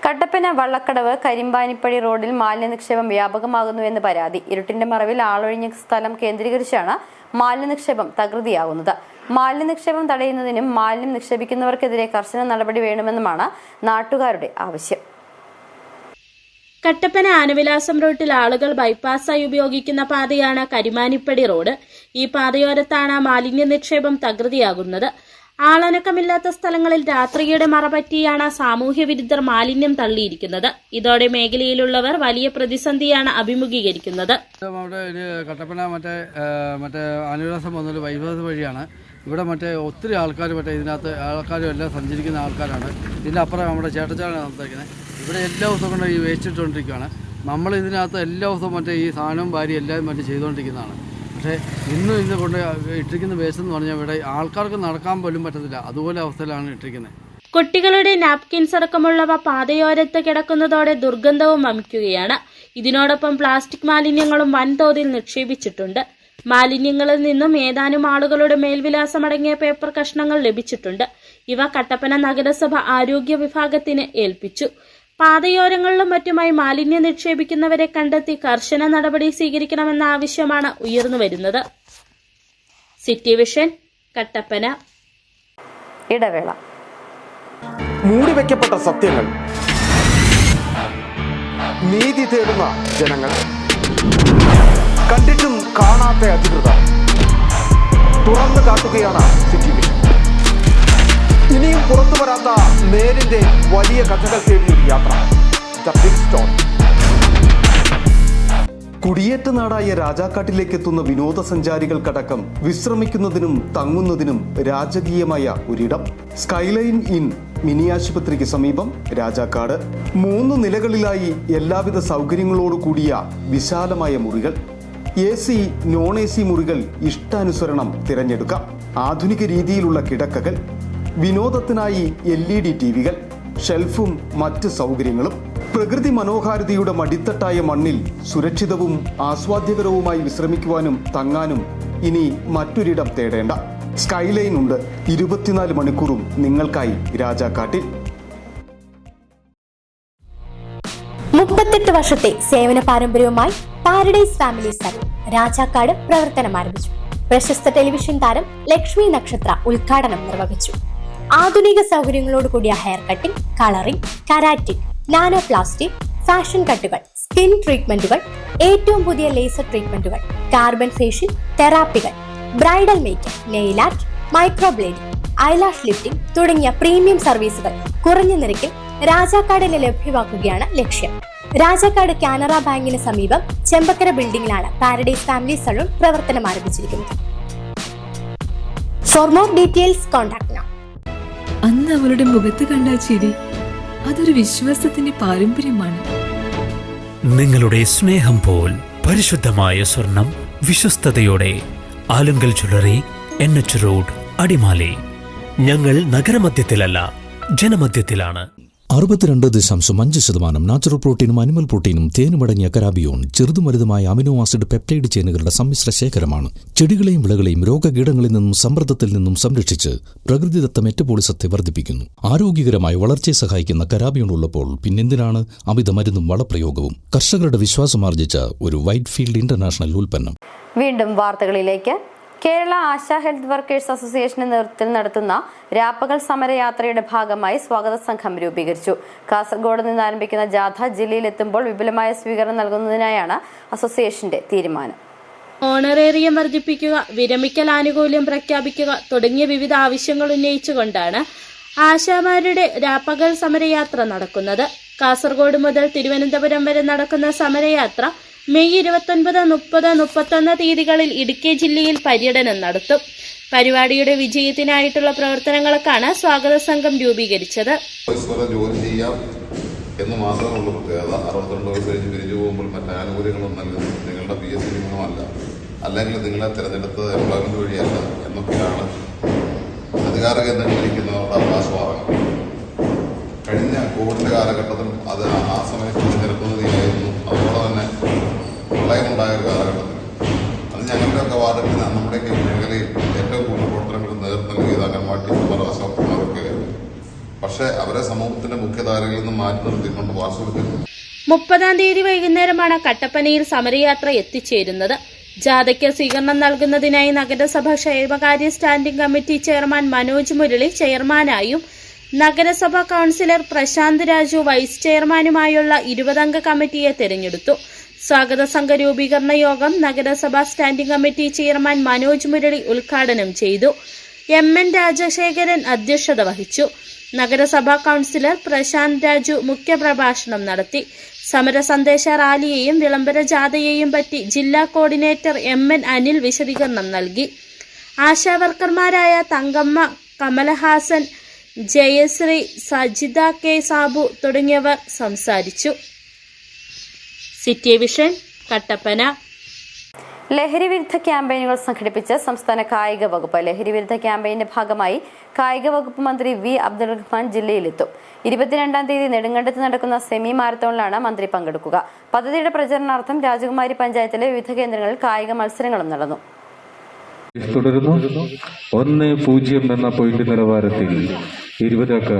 കട്ടപ്പന വള്ളക്കടവ് കരിമ്പാനിപ്പടി റോഡിൽ മാലിന്യ നിക്ഷേപം വ്യാപകമാകുന്നുവെന്ന് പരാതി. ഇരുട്ടിന്റെ മറവിൽ ആളൊഴിഞ്ഞ സ്ഥലം കേന്ദ്രീകരിച്ചാണ് മാലിന്യ നിക്ഷേപം തകൃതിയാകുന്നത്. മാലിന്യ നിക്ഷേപം തടയുന്നതിനും മാലിന്യം നിക്ഷേപിക്കുന്നവർക്കെതിരെ കർശന നടപടി വേണമെന്നുമാണ് നാട്ടുകാരുടെ ആവശ്യം. കട്ടപ്പന ആനവിലാസം റൂട്ടിൽ ആളുകൾ ബൈപ്പാസായി ഉപയോഗിക്കുന്ന പാതയാണ് കരിമാനിപ്പടി റോഡ്. ഈ പാതയോരത്താണ് മാലിന്യ നിക്ഷേപം തകൃതിയാകുന്നത്. ആളനക്കമില്ലാത്ത സ്ഥലങ്ങളിൽ രാത്രിയുടെ മറപറ്റിയാണ് സാമൂഹ്യ വിരുദ്ധർ മാലിന്യം തള്ളിയിരിക്കുന്നത്. ഇതോടെ മേഖലയിലുള്ളവർ വലിയ പ്രതിസന്ധിയാണ് അഭിമുഖീകരിക്കുന്നത്. കട്ടപ്പന മറ്റേ ആനവിലാസം വന്നൊരു ബൈപ്പാസ് വഴിയാണ്. ഇവിടെ ഒത്തിരി ആൾക്കാർ ഇതിനകത്ത് ആൾക്കാരും എല്ലാം സഞ്ചരിക്കുന്ന ആൾക്കാരാണ്. ഇതിൻ്റെ അപ്പുറം നമ്മുടെ ചേട്ടച്ചാണ് സംസാരിക്കുന്നത്. ഇവിടെ എല്ലാ ദിവസവും കൊണ്ട് ഈ വേസ്റ്റ് ഇട്ടുകൊണ്ടിരിക്കുകയാണ്. നമ്മൾ ഇതിനകത്ത് എല്ലാ ദിവസവും ഈ സാധനവും വാരി എല്ലാം ചെയ്തുകൊണ്ടിരിക്കുന്നതാണ്. പക്ഷേ ഇന്ന് കൊണ്ട് ഇട്ടിരിക്കുന്ന വേസ്റ്റ് എന്ന് പറഞ്ഞാൽ ഇവിടെ ആൾക്കാർക്ക് നടക്കാൻ പോലും പറ്റത്തില്ല. അതുപോലെ അവസ്ഥയിലാണ് ഇട്ടിരിക്കുന്നത്. കുട്ടികളുടെ നാപ്കിൻസ് അടക്കമുള്ളവ പാതയോരത്ത് കിടക്കുന്നതോടെ ദുർഗന്ധവും വമിക്കുകയാണ്. ഇതിനോടൊപ്പം പ്ലാസ്റ്റിക് മാലിന്യങ്ങളും വൻതോതിൽ നിക്ഷേപിച്ചിട്ടുണ്ട്. മാലിന്യങ്ങളിൽ നിന്നും ഏതാനും ആളുകളുടെ മേൽവിലാസമടങ്ങിയ പേപ്പർ കഷ്ണങ്ങൾ ലഭിച്ചിട്ടുണ്ട്. ഇവ കട്ടപ്പന നഗരസഭ ആരോഗ്യ വിഭാഗത്തിന് ഏൽപ്പിച്ചു. പാതയോരങ്ങളിലും മറ്റുമായി മാലിന്യം നിക്ഷേപിക്കുന്നവരെ കണ്ടെത്തി കർശന നടപടി സ്വീകരിക്കണമെന്ന ആവശ്യമാണ് ഉയർന്നുവരുന്നത്. City vision, Kattappana. ഇടവേള. മൂടിവെക്കപ്പെട്ട സത്യങ്ങൾ, നീതി തേടുന്ന ജനങ്ങൾ, കണ്ടിട്ടും കാണാത്ത അധികൃതർ, തുറന്നു കാട്ടുകയാണ് സിറ്റി വിഷൻ. ഇനിയും പുറത്തു വരാത്ത നേരിന്റെ വലിയ കഥകൾ തേടിയൊരു യാത്ര. The big stone. കുടിയേറ്റ നാടായ രാജാക്കാട്ടിലേക്ക് എത്തുന്ന വിനോദസഞ്ചാരികൾക്കടക്കം വിശ്രമിക്കുന്നതിനും തങ്ങുന്നതിനും രാജകീയമായ ഒരിടം. സ്കൈലൈൻ ഇൻ മിനി ആശുപത്രിക്ക് സമീപം രാജാക്കാട്. 3 നിലകളിലായി എല്ലാവിധ സൗകര്യങ്ങളോട് കൂടിയ വിശാലമായ മുറികൾ. AC, നോൺ AC മുറികൾ ഇഷ്ടാനുസരണം തിരഞ്ഞെടുക്കാം. ആധുനിക രീതിയിലുള്ള കിടക്കകൾ, വിനോദത്തിനായി LED ടിവികൾ, ഷെൽഫും മറ്റ് സൗകര്യങ്ങളും. പ്രകൃതി മനോഹാരിതയുടെ മടിത്തട്ടായ മണ്ണിൽ സുരക്ഷിതവും ആസ്വാദ്യകരവുമായി വിശ്രമിക്കുവാനും തങ്ങാനും ഇനി മറ്റൊരിടം തേടേണ്ട. സ്കൈലൈൻ ഉണ്ട് 24 മണിക്കൂറും നിങ്ങൾക്കായി രാജാക്കാട്ടിൽ. 38 വർഷത്തെ സേവന പാരമ്പര്യവുമായി പാരഡൈസ് ഫാമിലി സലൂൺ രാജാക്കാട് പ്രവർത്തനം ആരംഭിച്ചു. പ്രശസ്ത ടെലിവിഷൻ താരം ലക്ഷ്മി നക്ഷത്ര ഉദ്ഘാടനം നിർവഹിച്ചു. ആധുനിക സൗകര്യങ്ങളോട് കൂടിയ hair cutting, colouring, keratin, nano plastic, fashion കട്ടുകൾ, സ്കിൻ ട്രീറ്റ്മെന്റുകൾ, ഏറ്റവും പുതിയ ലേസർ ട്രീറ്റ്മെന്റുകൾ, കാർബൺ ഫേഷ്യൽ തെറാപ്പികൾ, bridal makeup, nail art, microblading, eyelash lifting തുടങ്ങിയ പ്രീമിയം സർവീസുകൾ കുറഞ്ഞ നിരക്കിൽ രാജാക്കാടിൽ ലഭ്യമാക്കുകയാണ് ലക്ഷ്യം. രാജാക്കാട് കാനറ ബാങ്കിന് സമീപം ചെമ്പക്കര ബിൽഡിംഗിലാണ് പാരഡൈസ് ഫാമിലി സലൂൺ പ്രവർത്തനം ആരംഭിച്ചിരിക്കുന്നത്. For more details contact now. അന്ന് അവളുടെ മുഖത്ത് കണ്ട ചിരി അതൊരു വിശ്വാസത്തിന്റെ പാരമ്പര്യമാണ്. നിങ്ങളുടെ സ്നേഹം പോൽ പരിശുദ്ധമായ സ്വർണം വിശ്വസ്തയോടെ Alunkal jewellery, NH road, Adimali. ഞങ്ങൾ നഗരമധ്യത്തിലല്ല, ജനമധ്യത്തിലാണ്. 62.5% നാച്ചുറൽ പ്രോട്ടീനും അനിമൽ പ്രോട്ടീനും തേനുമടങ്ങിയ കരാബിയോൺ ചെറുതും വലുതുമായ അമിനോ ആസിഡ് പെപ്റ്റൈഡ് ചെയിനുകളുടെ സമ്മിശ്ര ശേഖരമാണ്. ചെടികളെയും വിളകളെയും രോഗകീടങ്ങളിൽ നിന്നും സമ്മർദ്ദത്തിൽ നിന്നും സംരക്ഷിച്ച് പ്രകൃതിദത്ത മെറ്റബോളിസത്തെ വർദ്ധിപ്പിക്കുന്നു. ആരോഗ്യകരമായ വളർച്ചയെ സഹായിക്കുന്ന കരാബിയോൺ ഉള്ളപ്പോൾ പിന്നെന്തിനാണ് അമിത മരുന്നും വളപ്രയോഗവും? കർഷകരുടെ വിശ്വാസമാർജിച്ച ഒരു വൈറ്റ് ഫീൽഡ് ഇന്റർനാഷണൽ ഉൽപ്പന്നം. വീണ്ടും വാർത്തകളിലേക്ക്. കേരള ആശാ ഹെൽത്ത് വർക്കേഴ്സ് അസോസിയേഷന്റെ നേതൃത്വത്തിൽ നടത്തുന്ന രാപ്പകൽ സമരയാത്രയുടെ ഭാഗമായി സ്വാഗത സംഘം രൂപീകരിച്ചു. കാസർഗോഡ് നിന്ന് ആരംഭിക്കുന്ന ജാഥ ജില്ലയിലെത്തുമ്പോൾ വിപുലമായ സ്വീകരണം നൽകുന്നതിനായാണ് അസോസിയേഷന്റെ തീരുമാനം. ഓണറേറിയം വർദ്ധിപ്പിക്കുക, വിരമിക്കൽ ആനുകൂല്യം പ്രഖ്യാപിക്കുക തുടങ്ങിയ വിവിധ ആവശ്യങ്ങൾ ഉന്നയിച്ചുകൊണ്ടാണ് ആശാമാരുടെ രാപ്പകൽ സമരയാത്ര നടക്കുന്നത്. കാസർഗോഡ് മുതൽ തിരുവനന്തപുരം വരെ നടക്കുന്ന സമരയാത്ര മെയ് 29, 30, 31 തീയതികളിൽ ഇടുക്കി ജില്ലയിൽ പര്യടനം നടത്തും. പരിപാടിയുടെ വിജയത്തിനായിട്ടുള്ള പ്രവർത്തനങ്ങൾക്കാണ് സ്വാഗത സംഘം രൂപീകരിച്ചത്. ജോലി ചെയ്യാം എന്ന് മാത്രമുള്ള പ്രത്യേകത. 62 വയസ്സ് കഴിഞ്ഞ് പിരിഞ്ഞു പോകുമ്പോൾ മറ്റ് ആനുകൂല്യങ്ങളൊന്നും നൽകുന്നത് നിങ്ങളുടെ PSC നിയമമല്ല, അല്ലെങ്കിൽ നിങ്ങളെ തിരഞ്ഞെടുത്തത് എംപ്ലോയ്മെന്റ് വഴിയല്ല എന്നൊക്കെയാണ് അധികാര കേന്ദ്രങ്ങളിരിക്കുന്നവരുടെ അവകാശവാദങ്ങൾ. കഴിഞ്ഞ കോവിഡിന്റെ കാലഘട്ടത്തിൽ അത് ആ സമയത്ത് തിരക്കുന്നതായിരുന്നു. അതുപോലെ തന്നെ പ്രളയമുണ്ടായ ഒരു കാലഘട്ടത്തിൽ അത് ഞങ്ങളുടെയൊക്കെ വാർഡിൽ നമ്മുടെയൊക്കെ മേഖലയിൽ ഏറ്റവും കൂടുതൽ പ്രവർത്തനങ്ങൾക്ക് നേതൃത്വം നൽകിയത് അംഗൻവാടി ആശാവർക്കർമാരൊക്കെയായിരുന്നു. പക്ഷേ അവരെ സമൂഹത്തിന്റെ മുഖ്യധാരയിൽ നിന്ന് മാറ്റി നിർത്തിക്കൊണ്ട് വാസ്തവത്തിൽ 30-ാം തീയതി വൈകുന്നേരമാണ് കട്ടപ്പനയിൽ സമരയാത്ര എത്തിച്ചേരുന്നത്. ജാഥയ്ക്ക് സ്വീകരണം നൽകുന്നതിനായി നഗരസഭ ക്ഷേമകാര്യ standing committee chairman Manoj Murali ചെയർമാനായും നഗരസഭാ കൌൺസിലർ പ്രശാന്ത് രാജു വൈസ് ചെയർമാനുമായുള്ള 20-അംഗ കമ്മിറ്റിയെ തെരഞ്ഞെടുത്തു. സ്വാഗത സംഘ രൂപീകരണ യോഗം നഗരസഭാ standing committee chairman Manoj Murali ഉദ്ഘാടനം ചെയ്തു. MN രാജശേഖരൻ അധ്യക്ഷത വഹിച്ചു. നഗരസഭാ കൌൺസിലർ പ്രശാന്ത് രാജു മുഖ്യപ്രഭാഷണം നടത്തി. സമര സന്ദേശ റാലിയെയും വിളംബര ജാഥയെയും പറ്റി ജില്ലാ കോർഡിനേറ്റർ MN അനിൽ വിശദീകരണം നൽകി. ആശാവർക്കർമാരായ തങ്കമ്മ, കമലഹാസൻ, ജയശ്രീ, സജിത K. സാബു തുടങ്ങിയവർ സംസാരിച്ചു. City vision, Kattappana. ലഹരി വിരുദ്ധ ക്യാമ്പയിനുകൾ സംഘടിപ്പിച്ച് സംസ്ഥാന കായിക വകുപ്പ്. ലഹരി വിരുദ്ധ ക്യാമ്പയിന്റെ ഭാഗമായി കായിക വകുപ്പ് മന്ത്രി V. അബ്ദുൾ റഹ്മാൻ ജില്ലയിലെത്തും. 22-ാം തീയതി നെടുങ്കണ്ടത്ത് നടക്കുന്ന സെമി മാരത്തോണിലാണ് മന്ത്രി പങ്കെടുക്കുക. പദ്ധതിയുടെ പ്രചരണാർത്ഥം രാജകുമാരി പഞ്ചായത്തിലെ വിവിധ കേന്ദ്രങ്ങളിൽ കായിക മത്സരങ്ങളും നടന്നു. തുടരുന്നു. 1-0 എന്ന പോയിന്റ് നിലവാരത്തിൽ 20 അക്ക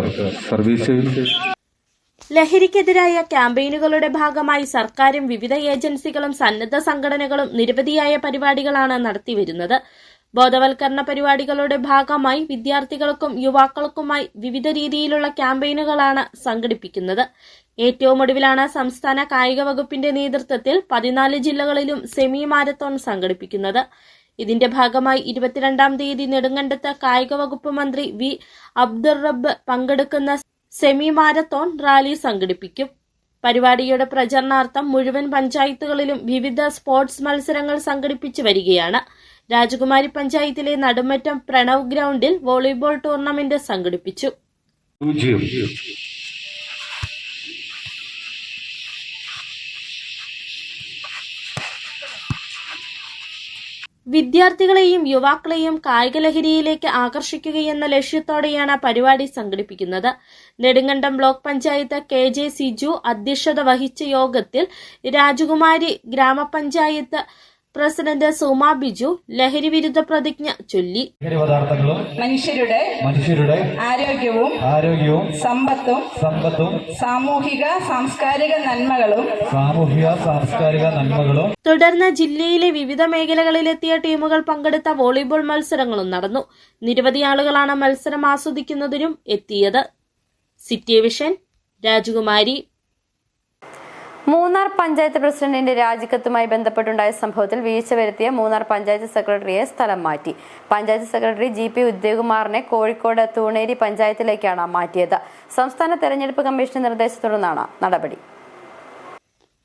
സർവീസ്. ലഹരിക്കെതിരായ ക്യാമ്പയിനുകളുടെ ഭാഗമായി സർക്കാരും വിവിധ ഏജൻസികളും സന്നദ്ധ സംഘടനകളും നിരവധിയായ പരിപാടികളാണ് നടത്തിവരുന്നത്. ബോധവൽക്കരണ പരിപാടികളുടെ ഭാഗമായി വിദ്യാർത്ഥികൾക്കും യുവാക്കൾക്കുമായി വിവിധ രീതിയിലുള്ള ക്യാമ്പയിനുകളാണ് സംഘടിപ്പിക്കുന്നത്. ഏറ്റവും ഒടുവിലാണ് സംസ്ഥാന കായിക വകുപ്പിന്റെ നേതൃത്വത്തിൽ 14 ജില്ലകളിലും സെമി മാരത്തോൺ സംഘടിപ്പിക്കുന്നത്. ഇതിന്റെ ഭാഗമായി 22-ാം തീയതി നെടുങ്കണ്ടത്ത് കായിക വകുപ്പ് മന്ത്രി V. അബ്ദുൾ റബ്ബ് പങ്കെടുക്കുന്ന സെമി മാരത്തോൺ റാലി സംഘടിപ്പിക്കും. പരിപാടിയുടെ പ്രചരണാർത്ഥം മുഴുവൻ പഞ്ചായത്തുകളിലും വിവിധ സ്പോർട്സ് മത്സരങ്ങൾ സംഘടിപ്പിച്ചു വരികയാണ്. രാജകുമാരി പഞ്ചായത്തിലെ നടുമറ്റം പ്രണവ് ഗ്രൗണ്ടിൽ വോളിബോൾ ടൂർണമെന്റ് സംഘടിപ്പിച്ചു. വിദ്യാർത്ഥികളെയും യുവാക്കളെയും കായിക ലഹരിയിലേക്ക് ആകർഷിക്കുകയെന്ന ലക്ഷ്യത്തോടെയാണ് പരിപാടി സംഘടിപ്പിക്കുന്നത്. നെടുങ്കണ്ടം ബ്ലോക്ക് പഞ്ചായത്ത് KJ സിജു അധ്യക്ഷത വഹിച്ച യോഗത്തിൽ രാജകുമാരി ഗ്രാമപഞ്ചായത്ത് പ്രസിഡന്റ് സുമ ബിജു ലഹരി വിരുദ്ധ പ്രതിജ്ഞ ചൊല്ലി. മനുഷ്യരുടെ ആരോഗ്യവും സമ്പത്തും സാമൂഹിക സാംസ്കാരിക നന്മകളും തുടർന്ന് ജില്ലയിലെ വിവിധ മേഖലകളിലെത്തിയ ടീമുകൾ പങ്കെടുത്ത വോളിബോൾ മത്സരങ്ങളും നടന്നു. നിരവധി ആളുകളാണ് മത്സരം ആസ്വദിക്കുന്നതിനും എത്തിയത്. സിറ്റി വിഷൻ, രാജകുമാരി. മൂന്നാർ പഞ്ചായത്ത് പ്രസിഡന്റിന്റെ രാജിക്കത്തുമായി ബന്ധപ്പെട്ടുണ്ടായ സംഭവത്തിൽ വീഴ്ച വരുത്തിയ മൂന്നാർ പഞ്ചായത്ത് സെക്രട്ടറിയെ സ്ഥലം മാറ്റി. പഞ്ചായത്ത് സെക്രട്ടറി GP ഉദയകുമാറിനെ കോഴിക്കോട് തൂണേരി പഞ്ചായത്തിലേക്കാണ് മാറ്റിയത്. സംസ്ഥാന തെരഞ്ഞെടുപ്പ് കമ്മീഷന്റെ നിർദ്ദേശത്തുടർന്നാണ് നടപടി.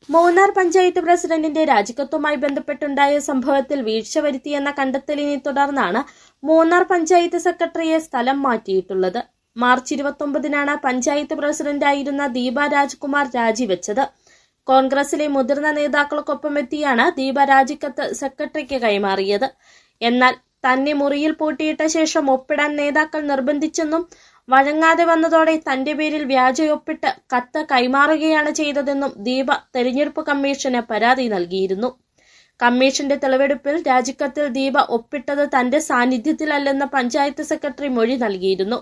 മൂന്നാർ പഞ്ചായത്ത് പ്രസിഡന്റിന്റെ രാജിക്കത്തുമായി ബന്ധപ്പെട്ടുണ്ടായ സംഭവത്തിൽ വീഴ്ച വരുത്തിയെന്ന കണ്ടെത്തലിനെ തുടർന്നാണ് മൂന്നാർ പഞ്ചായത്ത് സെക്രട്ടറിയെ സ്ഥലം മാറ്റിയിട്ടുള്ളത്. മാർച്ച് 29-നാണ് പഞ്ചായത്ത് പ്രസിഡന്റായിരുന്ന ദീപ രാജ്കുമാർ രാജിവെച്ചത്. കോൺഗ്രസിലെ മുതിർന്ന നേതാക്കൾക്കൊപ്പം എത്തിയാണ് ദീപ രാജിക്കത്ത് സെക്രട്ടറിക്ക് കൈമാറിയത്. എന്നാൽ തന്നെ മുറിയിൽ പൂട്ടിയിട്ട ശേഷം ഒപ്പിടാൻ നേതാക്കൾ നിർബന്ധിച്ചെന്നും വഴങ്ങാതെ വന്നതോടെ തന്റെ പേരിൽ വ്യാജയൊപ്പിട്ട് കത്ത് കൈമാറുകയാണ് ചെയ്തതെന്നും ദീപ തെരഞ്ഞെടുപ്പ് കമ്മീഷന് പരാതി നൽകിയിരുന്നു. കമ്മീഷന്റെ തെളിവെടുപ്പിൽ രാജിക്കത്തിൽ ദീപ ഒപ്പിട്ടത് തന്റെ സാന്നിധ്യത്തിലല്ലെന്ന് പഞ്ചായത്ത് സെക്രട്ടറി മൊഴി നൽകിയിരുന്നു.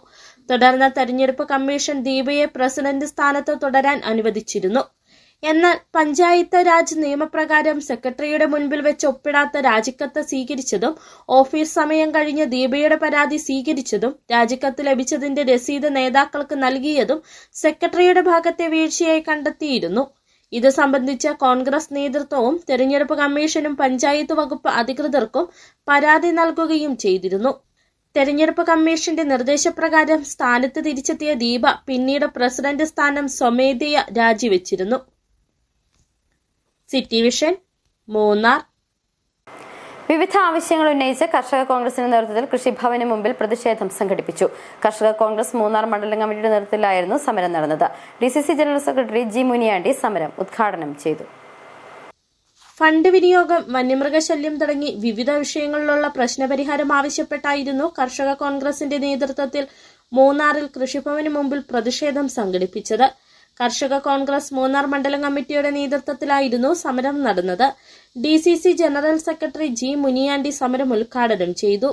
തുടർന്ന് തെരഞ്ഞെടുപ്പ് കമ്മീഷൻ ദീപയെ പ്രസിഡന്റ് സ്ഥാനത്ത് തുടരാൻ അനുവദിച്ചിരുന്നു. എന്നാൽ പഞ്ചായത്ത് രാജ് നിയമപ്രകാരം സെക്രട്ടറിയുടെ മുൻപിൽ വെച്ച് ഒപ്പിടാത്ത രാജിക്കത്ത് സ്വീകരിച്ചതും ഓഫീസ് സമയം കഴിഞ്ഞ് ദീപയുടെ പരാതി സ്വീകരിച്ചതും രാജിക്കത്ത് ലഭിച്ചതിന്റെ രസീത് നേതാക്കൾക്ക് നൽകിയതും സെക്രട്ടറിയുടെ ഭാഗത്തെ വീഴ്ചയായി കണ്ടെത്തിയിരുന്നു. ഇത് സംബന്ധിച്ച് കോൺഗ്രസ് നേതൃത്വവും തെരഞ്ഞെടുപ്പ് കമ്മീഷനും പഞ്ചായത്ത് വകുപ്പ് അധികൃതർക്കും പരാതി നൽകുകയും ചെയ്തിരുന്നു. തെരഞ്ഞെടുപ്പ് കമ്മീഷന്റെ നിർദ്ദേശപ്രകാരം സ്ഥാനത്ത് തിരിച്ചെത്തിയ ദീപ പിന്നീട് പ്രസിഡന്റ് സ്ഥാനം സ്വമേധയാ രാജിവെച്ചിരുന്നു. City vision, Munnar. വിവിധ ആവശ്യങ്ങൾ ഉന്നയിച്ച് കർഷക കോൺഗ്രസിന്റെ നേതൃത്വത്തിൽ കൃഷിഭവന് മുമ്പിൽ പ്രതിഷേധം സംഘടിപ്പിച്ചു. കർഷക കോൺഗ്രസ് മൂന്നാർ മണ്ഡലം കമ്മിറ്റിയുടെ നേതൃത്വത്തിലായിരുന്നു സമരം നടന്നത്. DCC general secretary G Muniyandi സമരം ഉദ്ഘാടനം ചെയ്തു. ഫണ്ട് വിനിയോഗം, വന്യമൃഗശല്യം തുടങ്ങി വിവിധ വിഷയങ്ങളിലുള്ള പ്രശ്നപരിഹാരം ആവശ്യപ്പെട്ടായിരുന്നു കർഷക കോൺഗ്രസിന്റെ നേതൃത്വത്തിൽ മൂന്നാറിൽ കൃഷിഭവന് മുമ്പിൽ പ്രതിഷേധം സംഘടിപ്പിച്ചത്. കർഷക കോൺഗ്രസ് മൂന്നാർ മണ്ഡലം കമ്മിറ്റിയുടെ നേതൃത്വത്തിലായിരുന്നു സമരം നടന്നത്. DCC general secretary G Muniyandi സമരം ഉദ്ഘാടനം ചെയ്തു.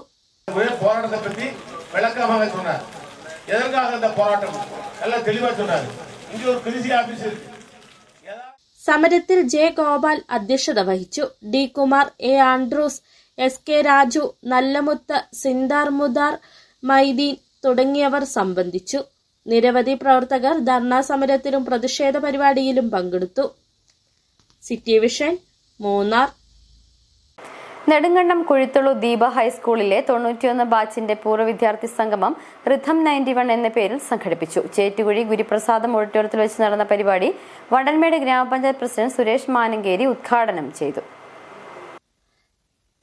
സമരത്തിൽ ജെ ഗോപാൽ അധ്യക്ഷത വഹിച്ചു. D Kumar, A Andrews, SK Raju, Nallamuthu, Sindar Mudar, Maideen തുടങ്ങിയവർ സംബന്ധിച്ചു. നിരവധി പ്രവർത്തകർ ധർണാ സമരത്തിലും പ്രതിഷേധ പരിപാടിയിലും പങ്കെടുത്തു. City vision, Munnar. നെടുങ്കണ്ടം കുഴിത്തുള്ളു ദീപ ഹൈസ്കൂളിലെ 91 ബാച്ചിന്റെ പൂർവ്വ വിദ്യാർത്ഥി സംഗമം റിഥം 91 എന്ന പേരിൽ സംഘടിപ്പിച്ചു. ചേറ്റുകുഴി ഗുരുപ്രസാദം ഓഡിറ്റോറിയത്തിൽ വെച്ച് നടന്ന പരിപാടി വണ്ടൻമേട് ഗ്രാമപഞ്ചായത്ത് പ്രസിഡന്റ് സുരേഷ് മാനങ്കേരി ഉദ്ഘാടനം ചെയ്തു.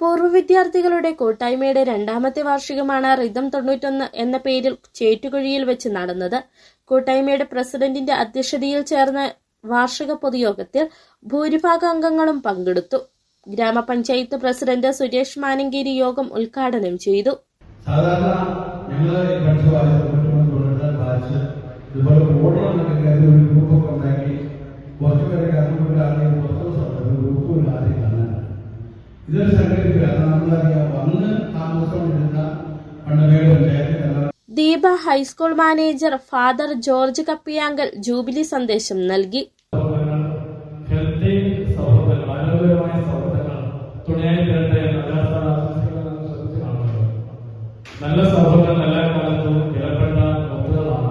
പൂർവ്വ വിദ്യാർത്ഥികളുടെ കൂട്ടായ്മയുടെ 2ാമത്തെ വാർഷികമാണ് റിഥം 91 എന്ന പേരിൽ ചേറ്റുകുഴിയിൽ വെച്ച് നടന്നത്. കൂട്ടായ്മയുടെ പ്രസിഡന്റിന്റെ അധ്യക്ഷതയിൽ ചേർന്ന വാർഷിക പൊതുയോഗത്തിൽ ഭൂരിഭാഗം അംഗങ്ങളും പങ്കെടുത്തു. ഗ്രാമപഞ്ചായത്ത് പ്രസിഡന്റ് സുരേഷ് മാനങ്കേരി യോഗം ഉദ്ഘാടനം ചെയ്തു. Deepa high school manager father George Kappiyankal jubilee സന്ദേശം നൽകി. നല്ല സൗഹൃദം എല്ലാ കാലത്തും വിലപ്പെട്ട മുത്തുകളാണ്.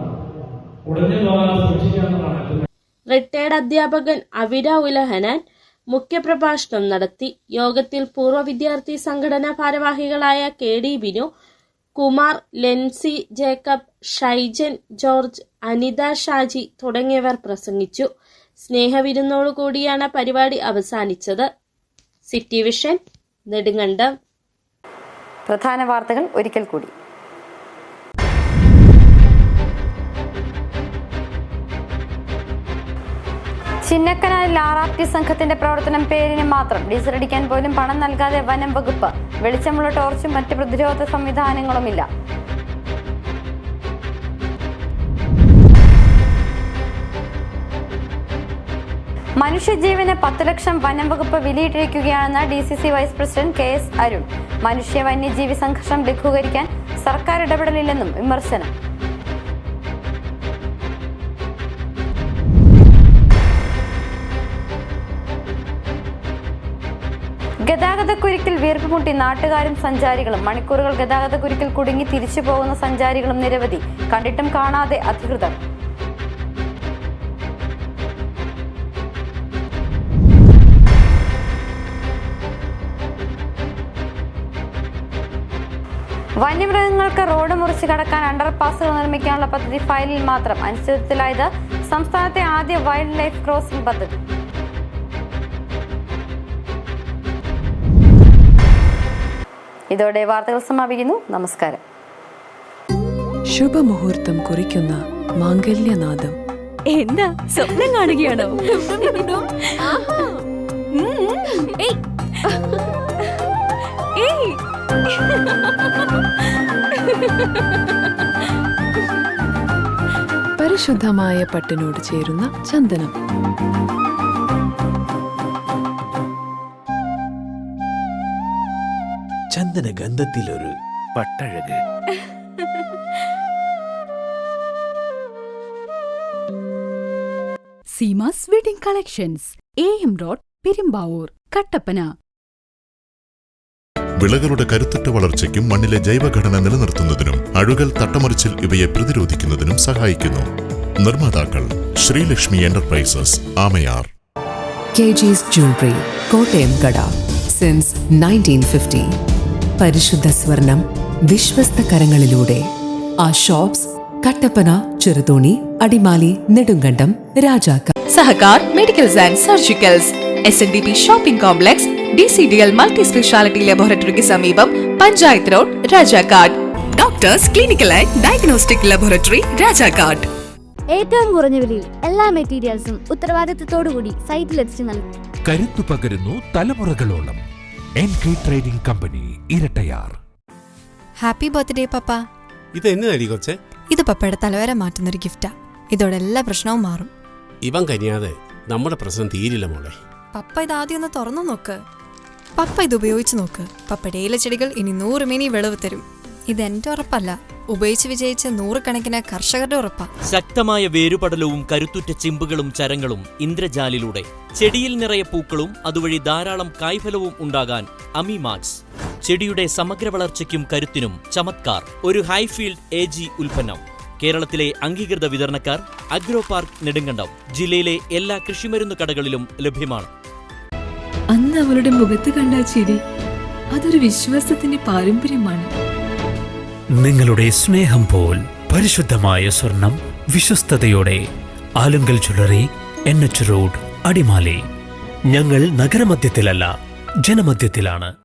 ഉടഞ്ഞു പോകാതെ സൂക്ഷിക്കാവുന്നതാണ്. റിട്ടയർഡ് അധ്യാപകൻ അവിര ഉലഹനാൻ മുഖ്യപ്രഭാഷണം നടത്തി. യോഗത്തിൽ പൂർവ്വ വിദ്യാർത്ഥി സംഘടനാ ഭാരവാഹികളായ KD ബിനു, കുമാർ, ലെൻസി ജേക്കബ്, ഷൈജൻ ജോർജ്, അനിത ഷാജി തുടങ്ങിയവർ പ്രസംഗിച്ചു. സ്നേഹവിരുന്നോടുകൂടിയാണ് പരിപാടി അവസാനിച്ചത്. City vision, Nedumkandam. പ്രധാന വാർത്തകൾ ഒരിക്കൽ കൂടി. ചിന്നക്കനാലിൽ RRT സംഘത്തിന്റെ പ്രവർത്തനം പേരിന് മാത്രം. ഡീസൽ അടിക്കാൻ പോലും പണം നൽകാതെ വനം വകുപ്പ്. വെളിച്ചമുള്ള ടോർച്ചും മറ്റ് പ്രതിരോധ സംവിധാനങ്ങളുമില്ല. മനുഷ്യജീവന് 10 ലക്ഷം വനം വകുപ്പ് വിലയിട്ടിരിക്കുകയാണെന്ന് DCC vice president KS Arun. മനുഷ്യ വന്യജീവി സംഘർഷം ലഘൂകരിക്കാൻ സർക്കാർ ഇടപെടലില്ലെന്നും വിമർശനം. ഗതാഗതക്കുരുക്കിൽ വീർപ്പുമുട്ടി നാട്ടുകാരും സഞ്ചാരികളും. മണിക്കൂറുകൾ ഗതാഗതക്കുരുക്കിൽ കുടുങ്ങി തിരിച്ചു പോകുന്ന സഞ്ചാരികളും നിരവധി. കണ്ടിട്ടും കാണാതെ അധികൃതർ. വന്യമൃഗങ്ങൾക്ക് റോഡ് മുറിച്ച് കടക്കാൻ അണ്ടർപാസുകൾ നിർമ്മിക്കാനുള്ള പദ്ധതി ഫയലിൽ മാത്രം. അനിശ്ചിതത്വത്തിലായത് സംസ്ഥാനത്തെ ആദ്യ വൈൽഡ് ലൈഫ് ക്രോസിംഗ് പദ്ധതി. ഇതോടെ വാർത്തകൾ സമാപിക്കുന്നു. നമസ്കാരം. ശുഭമുഹൂർത്തം കുറിക്കുന്ന മാംഗല്യനാദം. എന്താ സ്വപ്നം കാണുകയാണോ? ഏയ് പരിശുദ്ധമായ പട്ടിനോട് ചേരുന്ന ചന്ദനം. ചന്ദന ഗന്ധത്തിലൊരു പട്ടഴക്. Seemas wedding collections, AM road, Perumbavoor, Kattappana. വിളകളുടെ കരുത്തുറ്റ വളർച്ചയ്ക്കും മണ്ണിലെ ജൈവഘടന നിലനിർത്തുന്നതിനും അഴുകൽ, തട്ടമറിച്ചിൽ ഇവയെ പ്രതിരോധിക്കുന്നതിനും സഹായിക്കുന്നു. നിർമ്മാതാക്കൾ Sreelakshmi enterprises, Amayar. KG's Jewelry, Kottayam കട. Since 1950. പരിശുദ്ധ സ്വർണം വിശ്വസ്ത കരങ്ങളിലൂടെ. ആ shops Kattappana, Cheruthoni, Adimali, Nedumkandam, Rajakka. Sahakar medicals and surgicals, SNDP shopping complex, DCDL multi speciality ലബോറട്ടറിക്ക് സമീപം, panchayat road, Rajakkad. Doctors clinical and diagnostic laboratory, Rajakkad. ഏറ്റവും കുറഞ്ഞ വിലയിൽ എല്ലാ മെറ്റീരിയൽസും ഉത്തരവാദിത്തത്തോടുകൂടി സൈറ്റിലെത്തിച്ചു നൽകും. കരുത്തു പകരുന്നു തലമുറകളോളം. NK trading company, Erattayar. Happy birthday papa. ഇത് എന്നതാടി കൊച്ചെ? ഇത് പപ്പയുടെ തലവര മാറ്റുന്നൊരു ഗിഫ്റ്റാ. ഇതോടെ എല്ലാ പ്രശ്നവും മാറും. ഇവൻ കനിയാതെ നമ്മുടെ പ്രശ്നം തീരില്ല മോളെ. പപ്പ ഇത് ആദ്യം ഒന്ന് തുറന്നു നോക്ക്. പപ്പ ഇത് ഉപയോഗിച്ച് നോക്ക്. പപ്പയുടെ ഇലച്ചെടികൾ ഇനി 100 മേനി വിളവ് തരും. ഇതെന്റെ ഉറപ്പല്ല, ഉപയോഗിച്ച് വിജയിച്ച 100 കണക്കിന് കർഷകരുടെ ഉറപ്പാ. ശക്തമായ വേരുപടലവും കരുത്തുറ്റ ചിമ്പുകളും ചരങ്ങളും ഇന്ദ്രജാലിലൂടെ ചെടിയിൽ നിറയെ പൂക്കളും അതുവഴി ധാരാളം കായ്ഫലവും ഉണ്ടാകാൻ അമിമാക്സ്. ചെടിയുടെ സമഗ്ര വളർച്ചയ്ക്കും കരുത്തിനും ചമത്കാർ. ഒരു ഹൈഫീൽഡ് AG ഉൽപ്പന്നം. കേരളത്തിലെ അംഗീകൃത വിതരണക്കാർ അഗ്രോ പാർക്ക്, നെടുങ്കണ്ടം. ജില്ലയിലെ എല്ലാ കൃഷിമരുന്ന് കടകളിലും ലഭ്യമാണ്. അന്ന് അവളുടെ മുഖത്ത് കണ്ട ചിരി, അതൊരു വിശ്വാസത്തിന്റെ പാരമ്പര്യമാണ്. നിങ്ങളുടെ സ്നേഹം പോൽ പരിശുദ്ധമായ സ്വർണം വിശ്വസ്തയോടെ. Alunkal jewellery, NH road, Adimali. ഞങ്ങൾ നഗരമധ്യത്തിലല്ല, ജനമധ്യത്തിലാണ്.